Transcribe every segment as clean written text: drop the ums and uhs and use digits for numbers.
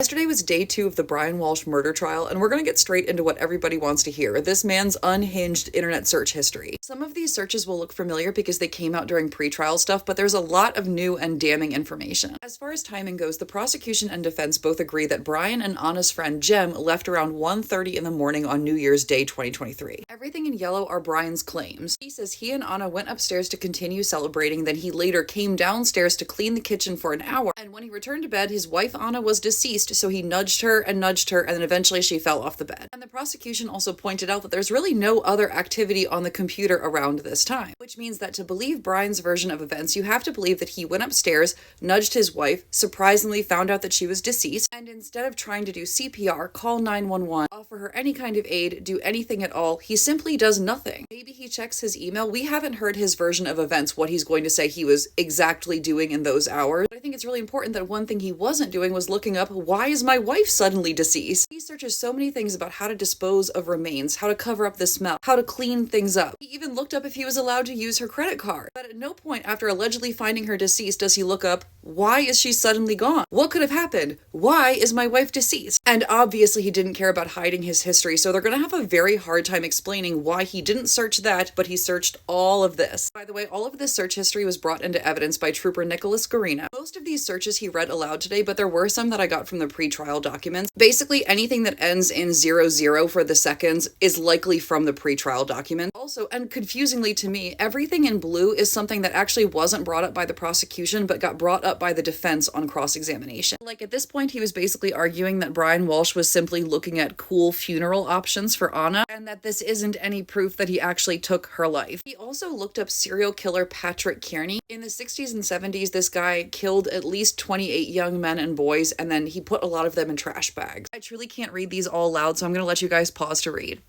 Yesterday was day 2 of the Brian Walshe murder trial, and we're going to get straight into what everybody wants to hear, this man's unhinged internet search history. Some of these searches will look familiar because they came out during pre-trial stuff, but there's a lot of new and damning information. As far as timing goes, the prosecution and defense both agree that Brian and Anna's friend Jem left around 1:30 in the morning on New Year's Day 2023. Everything in yellow are Brian's claims. He says he and Anna went upstairs to continue celebrating, then he later came downstairs to clean the kitchen for an hour, and when he returned to bed, his wife Anna was deceased, so he nudged her, and then eventually she fell off the bed. And the prosecution also pointed out that there's really no other activity on the computer around this time, which means that to believe Brian's version of events, you have to believe that he went upstairs, nudged his wife, surprisingly found out that she was deceased, and instead of trying to do CPR, call 911, offer her any kind of aid, do anything at all, he simply does nothing. Maybe he checks his email. We haven't heard his version of events, what he's going to say he was exactly doing in those hours. But I think it's really important that one thing he wasn't doing was looking up, why is my wife suddenly deceased? He searches so many things about how to dispose of remains, how to cover up the smell, how to clean things up. He even looked up if he was allowed to use her credit card. But at no point after allegedly finding her deceased does he look up, why is she suddenly gone? What could have happened? Why is my wife deceased? And obviously he didn't care about hiding his history, so they're going to have a very hard time explaining why he didn't search that, but he searched all of this. By the way, all of this search history was brought into evidence by Trooper Nicholas Guarino. Most of these searches he read aloud today, but there were some that I got from the pre-trial documents. Basically, anything that ends in 00 for the seconds is likely from the pre-trial document. Also, and confusingly to me, everything in blue is something that actually wasn't brought up by the prosecution, but got brought up by the defense on cross-examination. Like at this point, he was basically arguing that Brian Walshe was simply looking at cool funeral options for Anna, and that this isn't any proof that he actually took her life. He also looked up serial killer Patrick Kearney. In the 60s and 70s, this guy killed at least 28 young men and boys, and then he put a lot of them in trash bags. I truly can't read these all loud, so I'm going to let you guys pause to read.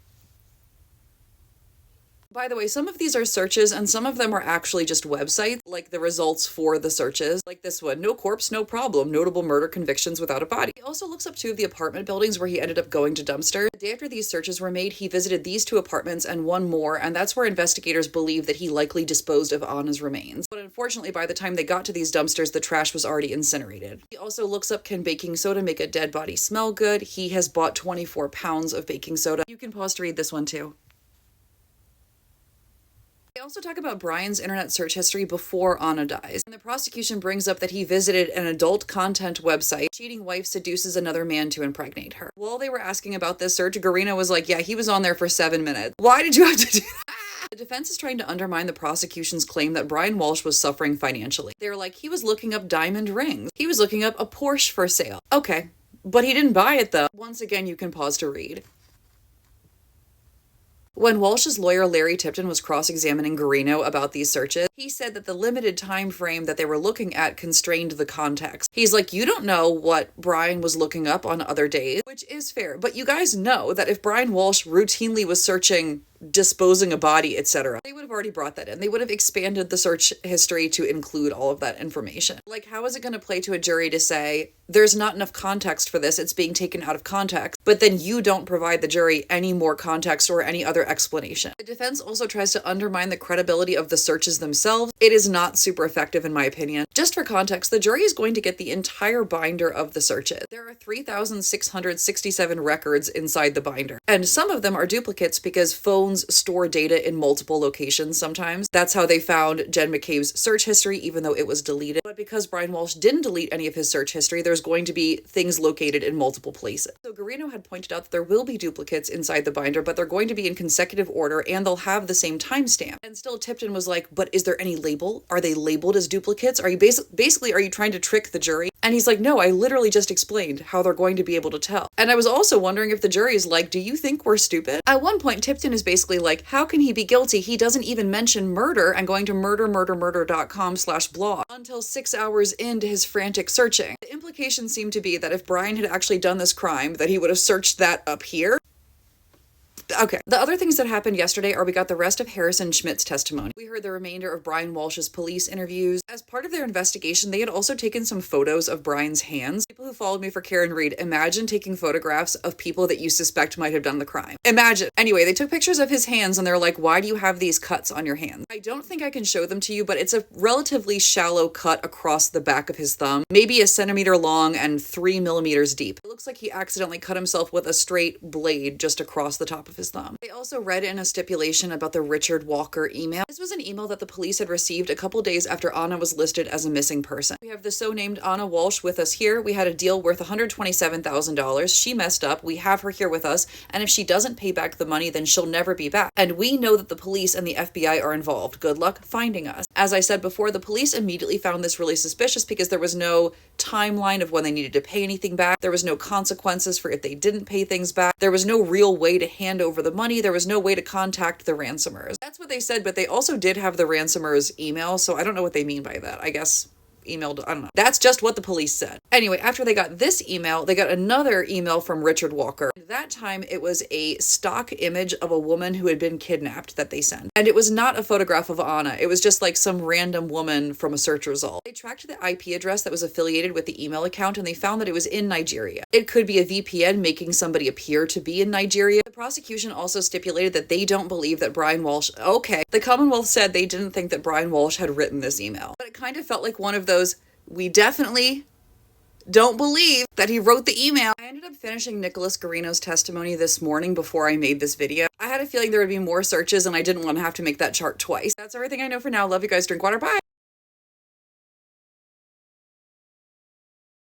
By the way, some of these are searches and some of them are actually just websites, like the results for the searches. Like this one, no corpse, no problem, notable murder convictions without a body. He also looks up 2 of the apartment buildings where he ended up going to dumpsters. The day after these searches were made, he visited these 2 apartments and one more, and that's where investigators believe that he likely disposed of Anna's remains. But unfortunately, by the time they got to these dumpsters, the trash was already incinerated. He also looks up, can baking soda make a dead body smell good? He has bought 24 pounds of baking soda. You can pause to read this one too. They also talk about Brian's internet search history before Anna dies. And the prosecution brings up that he visited an adult content website. Cheating wife seduces another man to impregnate her. While they were asking about this search, Guarino was like, yeah, he was on there for 7 minutes. Why did you have to do that? The defense is trying to undermine the prosecution's claim that Brian Walshe was suffering financially. They're like, he was looking up diamond rings. He was looking up a Porsche for sale. Okay, but he didn't buy it though. Once again, you can pause to read. When Walsh's lawyer Larry Tipton was cross-examining Guarino about these searches, he said that the limited time frame that they were looking at constrained the context. He's like, you don't know what Brian was looking up on other days, which is fair, but you guys know that if Brian Walshe routinely was searching disposing a body, etc., they would have already brought that in. They would have expanded the search history to include all of that information. Like, how is it going to play to a jury to say, there's not enough context for this, it's being taken out of context, but then you don't provide the jury any more context or any other explanation? The defense also tries to undermine the credibility of the searches themselves. It is not super effective in my opinion. Just for context, the jury is going to get the entire binder of the searches. There are 3,667 records inside the binder, and some of them are duplicates because phones store data in multiple locations sometimes. That's how they found Jen McCabe's search history, even though it was deleted. But because Brian Walshe didn't delete any of his search history, there's going to be things located in multiple places. So Guarino had pointed out that there will be duplicates inside the binder, but they're going to be in consecutive order and they'll have the same timestamp. And still Tipton was like, but is there any label? Are they labeled as duplicates? Are you basically, are you trying to trick the jury? And he's like, no, I literally just explained how they're going to be able to tell. And I was also wondering if the jury is like, do you think we're stupid? At one point, Tipton is basically like, how can he be guilty? He doesn't even mention murder and going to murder.com/blog until 6 hours into his frantic searching. The implication seemed to be that if Brian had actually done this crime, that he would have searched that up here. Okay. The other things that happened yesterday are we got the rest of Harrison Schmidt's testimony. We heard the remainder of Brian Walsh's police interviews. As part of their investigation, they had also taken some photos of Brian's hands. People who followed me for Karen Reed, imagine taking photographs of people that you suspect might have done the crime. Imagine. Anyway, they took pictures of his hands and they're like, why do you have these cuts on your hands? I don't think I can show them to you, but it's a relatively shallow cut across the back of his thumb, maybe a centimeter long and 3 millimeters deep. It looks like he accidentally cut himself with a straight blade just across the top of his thumb. They also read in a stipulation about the Richard Walker email. This was an email that the police had received a couple days after Anna was listed as a missing person. We have the so-named Anna Walshe with us here. We had a deal worth $127,000. She messed up. We have her here with us, and if she doesn't pay back the money, then she'll never be back. And we know that the police and the FBI are involved. Good luck finding us. As I said before, the police immediately found this really suspicious because there was no timeline of when they needed to pay anything back. There was no consequences for if they didn't pay things back. There was no real way to hand over the money. There was no way to contact the ransomers. That's what they said, but they also did have the ransomers' email, so I don't know what they mean by that. I guess emailed, I don't know. That's just what the police said. Anyway, after they got this email, they got another email from Richard Walker. That time, it was a stock image of a woman who had been kidnapped that they sent. And it was not a photograph of Anna. It was just like some random woman from a search result. They tracked the IP address that was affiliated with the email account, and they found that it was in Nigeria. It could be a VPN making somebody appear to be in Nigeria. The prosecution also stipulated that they don't believe that Brian Walshe, okay, the Commonwealth said they didn't think that Brian Walshe had written this email. But it kind of felt like one of those, we definitely don't believe that he wrote the email. I ended up finishing Nicholas Guarino's testimony this morning before I made this video. I had a feeling there would be more searches and I didn't want to have to make that chart twice. That's everything I know for now. Love you guys. Drink water. Bye.